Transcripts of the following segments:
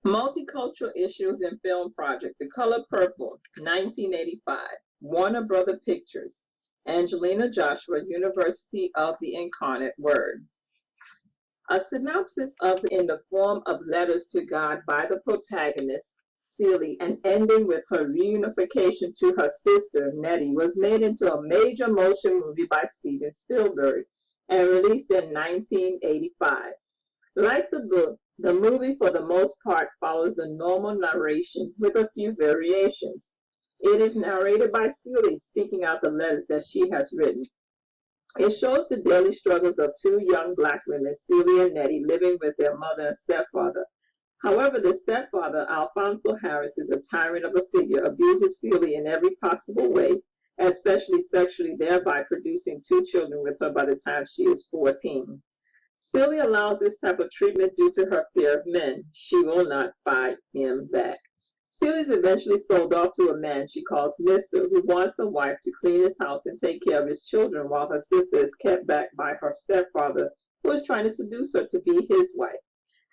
Multicultural Issues in Film Project, The Color Purple, 1985, Warner Brother Pictures, Angelina Joshua, University of the Incarnate Word. A synopsis of In the Form of Letters to God by the protagonist, Celie, and ending with her reunification to her sister, Nettie, was made into a major motion movie by Steven Spielberg and released in 1985. Like the book, the movie for the most part follows the normal narration with a few variations. It is narrated by Celie speaking out the letters that she has written. It shows the daily struggles of two young black women, Celie and Nettie, living with their mother and stepfather. However, the stepfather, Alfonso Harris, is a tyrant of a figure, abuses Celie in every possible way, especially sexually, thereby producing two children with her by the time she is 14. Celie allows this type of treatment due to her fear of men. She will not buy him back. Celie is eventually sold off to a man she calls Mr., who wants a wife to clean his house and take care of his children while her sister is kept back by her stepfather, who is trying to seduce her to be his wife.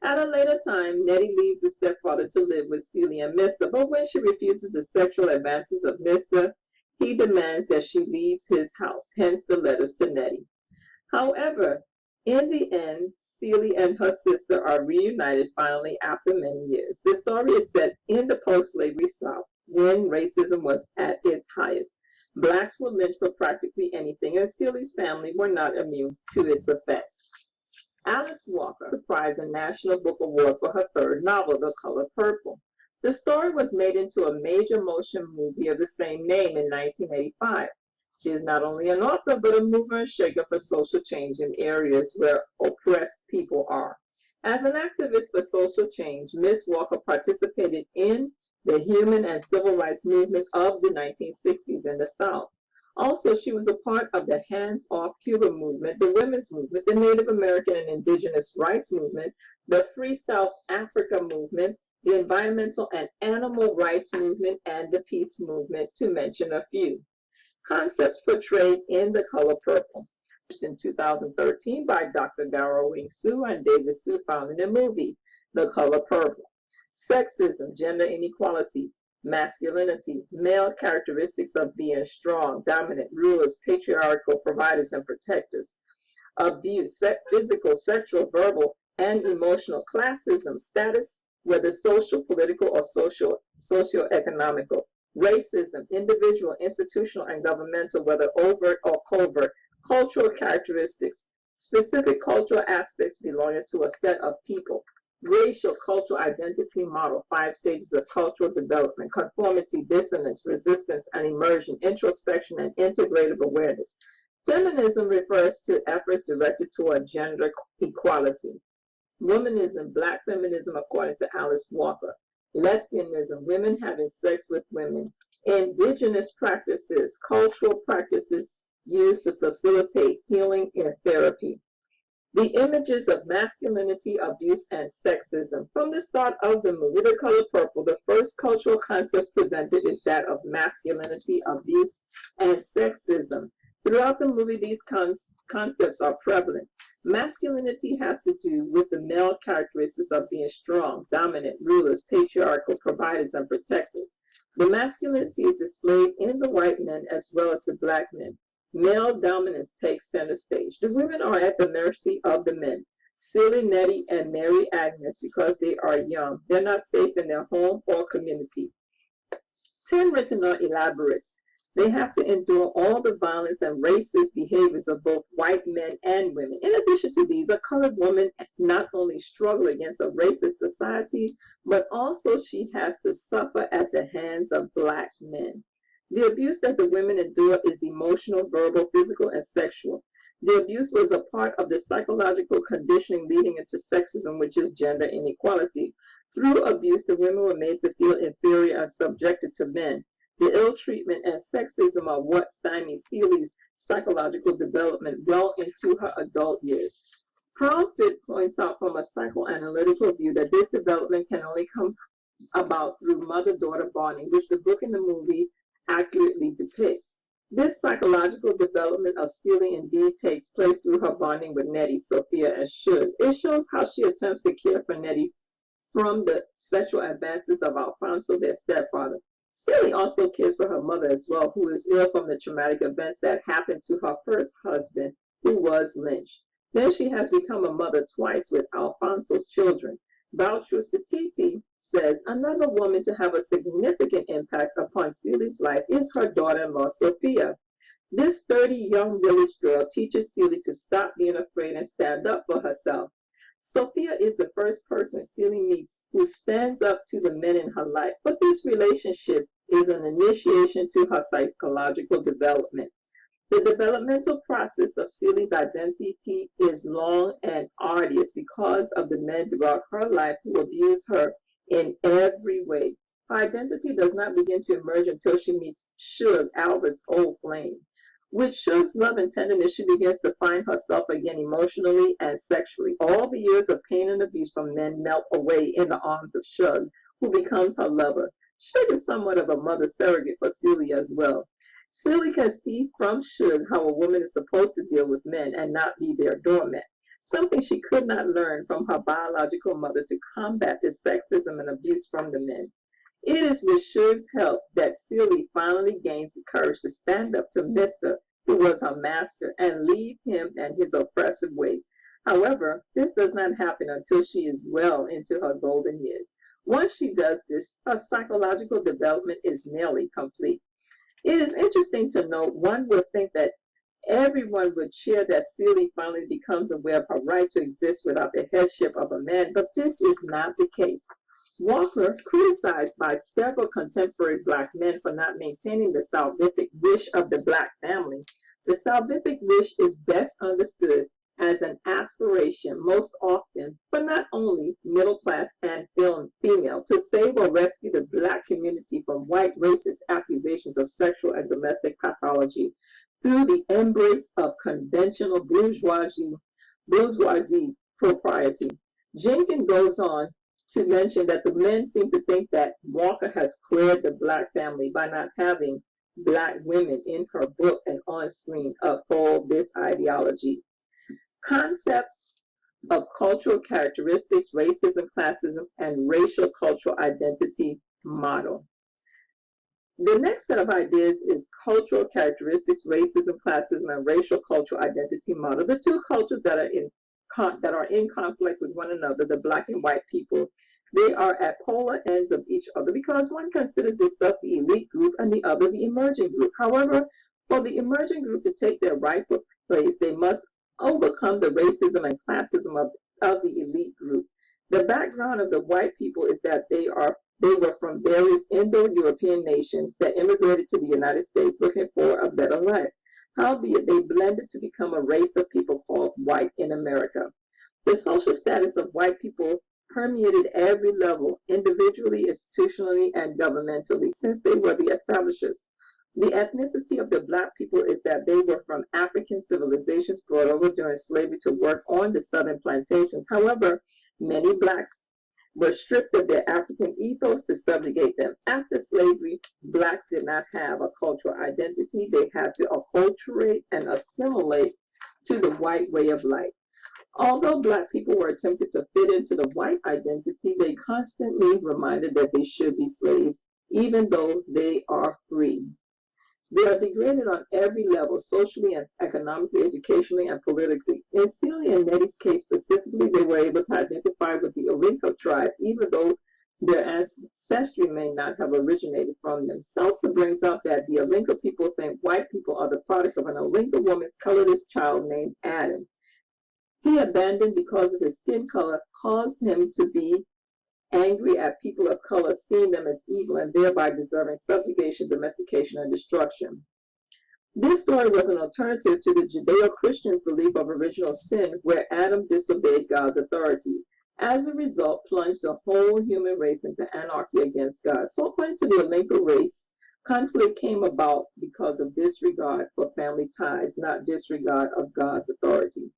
At a later time, Nettie leaves the stepfather to live with Celie and Mr., but when she refuses the sexual advances of Mr., he demands that she leaves his house, hence the letters to Nettie. However, in the end, Celie and her sister are reunited finally after many years. The story is set in the post-slavery South when racism was at its highest. Blacks were lynched for practically anything, and Celie's family were not immune to its effects. Alice Walker surprised a National Book Award for her third novel, The Color Purple. The story was made into a major motion movie of the same name in 1985. She is not only an author, but a mover and shaker for social change in areas where oppressed people are. As an activist for social change, Ms. Walker participated in the human and civil rights movement of the 1960s in the South. Also, she was a part of the Hands Off Cuba movement, the women's movement, the Native American and Indigenous rights movement, the Free South Africa movement, the environmental and animal rights movement, and the peace movement, to mention a few. Concepts portrayed in The Color Purple, in 2013 by Dr. Garo Wing Su and David Su, found in the movie The Color Purple. Sexism, gender inequality, masculinity, male characteristics of being strong, dominant, rulers, patriarchal providers and protectors, abuse, physical, sexual, verbal, and emotional, classism, status, whether social, political, or socio-economical, racism, individual, institutional, and governmental, whether overt or covert, cultural characteristics, specific cultural aspects belonging to a set of people, racial cultural identity model, 5 stages of cultural development, conformity, dissonance, resistance, and immersion, introspection, and integrative awareness. Feminism refers to efforts directed toward gender equality. Womanism, black feminism according to Alice Walker. Lesbianism, women having sex with women. Indigenous practices, cultural practices used to facilitate healing and therapy. The images of masculinity, abuse, and sexism. From the start of the movie, The Color Purple, the first cultural concept presented is that of masculinity, abuse, and sexism. Throughout the movie, these concepts are prevalent. Masculinity has to do with the male characteristics of being strong, dominant, rulers, patriarchal, providers, and protectors. The masculinity is displayed in the white men as well as the black men. Male dominance takes center stage. The women are at the mercy of the men. Celie, Nettie, and Mary Agnes, because they are young, they're not safe in their home or community. 10 retinol elaborates. They have to endure all the violence and racist behaviors of both white men and women. In addition to these, a colored woman not only struggles against a racist society, but also she has to suffer at the hands of black men. The abuse that the women endure is emotional, verbal, physical, and sexual. The abuse was a part of the psychological conditioning leading into sexism, which is gender inequality. Through abuse, the women were made to feel inferior and subjected to men. The ill treatment and sexism are what stymies Celie's psychological development well into her adult years. Profit points out from a psychoanalytical view that this development can only come about through mother-daughter bonding, which the book and the movie accurately depicts. This psychological development of Celie indeed takes place through her bonding with Nettie, Sophia, and Shug. It shows how she attempts to care for Nettie from the sexual advances of Alfonso, their stepfather. Celie also cares for her mother as well, who is ill from the traumatic events that happened to her first husband, who was lynched. Then she has become a mother twice with Alfonso's children. Baltrusititi says another woman to have a significant impact upon Celie's life is her daughter-in-law, Sophia. This 30 young village girl teaches Celie to stop being afraid and stand up for herself. Sophia is the first person Celie meets who stands up to the men in her life, but this relationship is an initiation to her psychological development. The developmental process of Celie's identity is long and arduous because of the men throughout her life who abuse her in every way. Her identity does not begin to emerge until she meets Suge, Albert's old flame. With Suge's love and tenderness, she begins to find herself again emotionally and sexually. All the years of pain and abuse from men melt away in the arms of Suge, who becomes her lover. Suge is somewhat of a mother surrogate for Celie as well. Celie can see from Suge how a woman is supposed to deal with men and not be their doormat, something she could not learn from her biological mother to combat the sexism and abuse from the men. It is with Suge's help that Celie finally gains the courage to stand up to Mr., who was her master, and leave him and his oppressive ways. However, this does not happen until she is well into her golden years. Once she does this, her psychological development is nearly complete. It is interesting to note, one would think that everyone would cheer that Celie finally becomes aware of her right to exist without the headship of a man, but this is not the case. Walker, criticized by several contemporary Black men for not maintaining the salvific wish of the Black family, the salvific wish is best understood as an aspiration, most often, but not only, middle class and female, to save or rescue the Black community from white racist accusations of sexual and domestic pathology through the embrace of conventional bourgeoisie propriety. Jenkins goes on to mention that the men seem to think that Walker has cleared the Black family by not having Black women in her book and on screen uphold this ideology. Concepts of cultural characteristics, racism, classism, and racial cultural identity model. The next set of ideas is cultural characteristics, racism, classism, and racial cultural identity model. The two cultures that are in conflict with one another, the Black and white people, they are at polar ends of each other because one considers itself the elite group and the other the emerging group. However, for the emerging group to take their rightful place, they must overcome the racism and classism of the elite group. The background of the white people is that they were from various Indo-European nations that immigrated to the United States looking for a better life. Howbeit, they blended to become a race of people called white in America. The social status of white people permeated every level, individually, institutionally, and governmentally, since they were the establishers. The ethnicity of the Black people is that they were from African civilizations brought over during slavery to work on the southern plantations. However, many Blacks were stripped of their African ethos to subjugate them. After slavery, Blacks did not have a cultural identity. They had to acculturate and assimilate to the white way of life. Although Black people were attempting to fit into the white identity, they constantly reminded that they should be slaves, even though they are free. They are degraded on every level, socially and economically, educationally, and politically. In Celia and Nettie's case specifically, they were able to identify with the Olinka tribe, even though their ancestry may not have originated from them. Seltzer brings out that the Olinka people think white people are the product of an Olinka woman's colorless child named Adam. He, abandoned because of his skin color, caused him to be angry at people of color, seeing them as evil and thereby deserving subjugation, domestication, and destruction. This story was an alternative to the Judeo-Christians' belief of original sin, where Adam disobeyed God's authority. As a result, plunged the whole human race into anarchy against God. So according to the Olinka race, conflict came about because of disregard for family ties, not disregard of God's authority.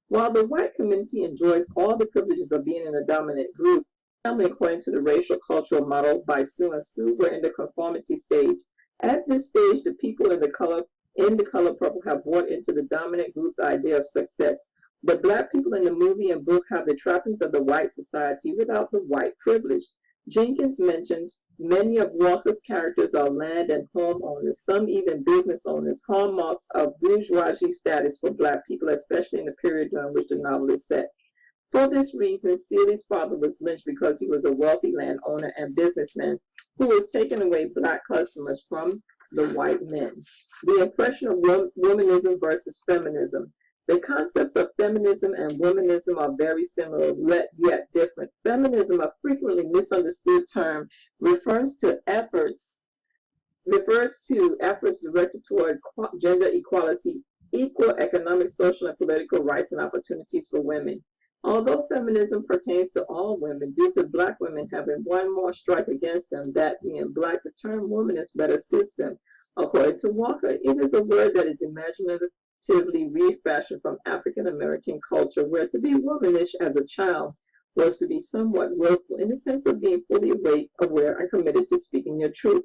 While the white community enjoys all the privileges of being in a dominant group, family, according to the racial cultural model by Sue and Sue, were in the conformity stage. At this stage, the people in the color purple have bought into the dominant group's idea of success. The Black people in the movie and book have the trappings of the white society without the white privilege. Jenkins mentions many of Walker's characters are land and home owners, some even business owners, hallmarks of bourgeoisie status for Black people, especially in the period during which the novel is set. For this reason, Celia's father was lynched because he was a wealthy landowner and businessman who was taking away Black customers from the white men. The impression of womanism versus feminism. The concepts of feminism and womanism are very similar, yet different. Feminism, a frequently misunderstood term, refers to efforts directed toward gender equality, equal economic, social, and political rights and opportunities for women. Although feminism pertains to all women, due to Black women having one more strike against them, that being Black, the term womanist better suits them. According to Walker, it is a word that is imaginatively refashioned from African American culture, where to be womanish as a child was to be somewhat willful, in the sense of being fully awake, aware, and committed to speaking your truth.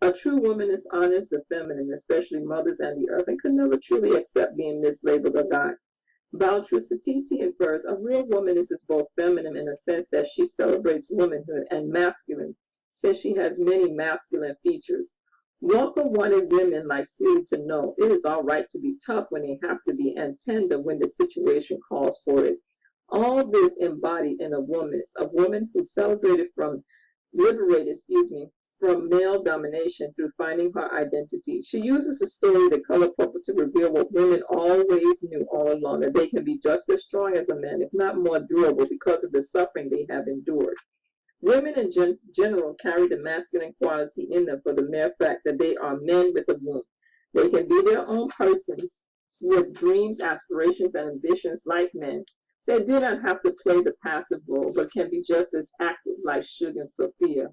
A true womanist honors the feminine, especially mothers and the earth, and could never truly accept being mislabeled a god. Baltrusititi infers a real womanist is both feminine in the sense that she celebrates womanhood and masculine, since she has many masculine features. Walker wanted women like Celia to know it is all right to be tough when they have to be and tender when the situation calls for it. All this embodied in a woman who liberated, from male domination through finding her identity. She uses the story The Color Purple to reveal what women always knew all along, that they can be just as strong as a man, if not more durable, because of the suffering they have endured. Women in general carry the masculine quality in them for the mere fact that they are men with a womb. They can be their own persons with dreams, aspirations, and ambitions like men. They do not have to play the passive role, but can be just as active like Shug and Sophia.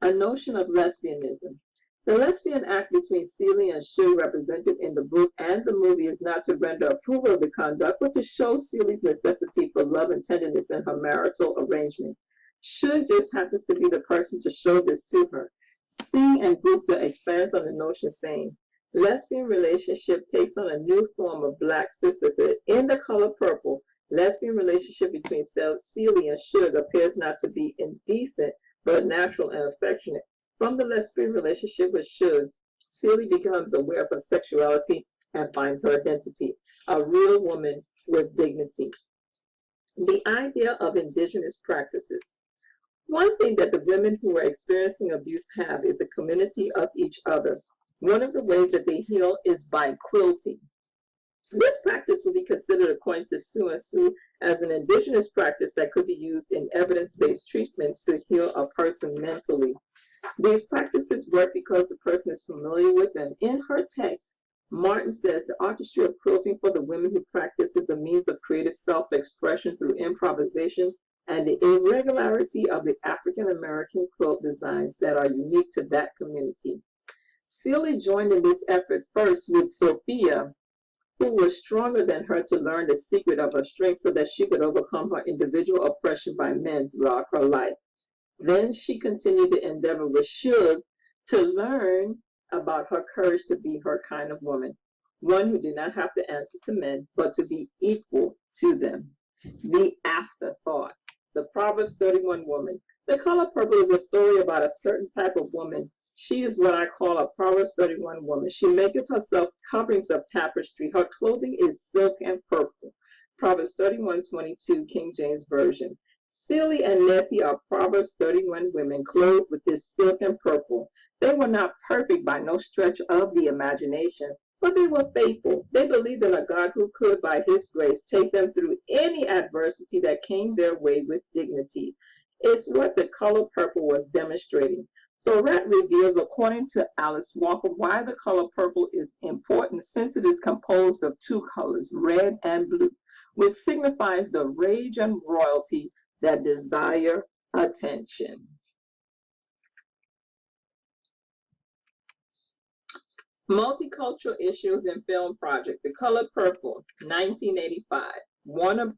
A notion of lesbianism. The lesbian act between Celia and Shug represented in the book and the movie is not to render approval of the conduct, but to show Celia's necessity for love and tenderness in her marital arrangement. Shug just happens to be the person to show this to her. Singh and Gupta expands on the notion, saying, lesbian relationship takes on a new form of Black sisterhood. In The Color Purple, lesbian relationship between Celia and Shug appears not to be indecent, but natural and affectionate. From the lesbian relationship with Shug, Celia becomes aware of her sexuality and finds her identity, a real woman with dignity. The idea of indigenous practices. One thing that the women who are experiencing abuse have is a community of each other. One of the ways that they heal is by quilting. This practice would be considered, according to Sue and Sue, as an indigenous practice that could be used in evidence-based treatments to heal a person mentally. These practices work because the person is familiar with them. In her text, Martin says the artistry of quilting for the women who practice is a means of creative self-expression through improvisation and the irregularity of the African American quilt designs that are unique to that community. Celia joined in this effort first with Sophia, who was stronger than her, to learn the secret of her strength so that she could overcome her individual oppression by men throughout her life. Then she continued to endeavor with Shug to learn about her courage to be her kind of woman, one who did not have to answer to men, but to be equal to them. The afterthought. The Proverbs 31 woman. The Color Purple is a story about a certain type of woman. She is what I call a Proverbs 31 woman. She maketh herself coverings of tapestry. Her clothing is silk and purple. Proverbs 31:22, King James Version. Celia and Nettie are Proverbs 31 women clothed with this silk and purple. They were not perfect by no stretch of the imagination, but they were faithful. They believed in a God who could, by his grace, take them through any adversity that came their way with dignity. It's what The Color Purple was demonstrating. Thorette reveals, according to Alice Walker, why the color purple is important, since it is composed of two colors, red and blue, which signifies the rage and royalty that desire attention. Multicultural issues in film project. The Color Purple, 1985. Warner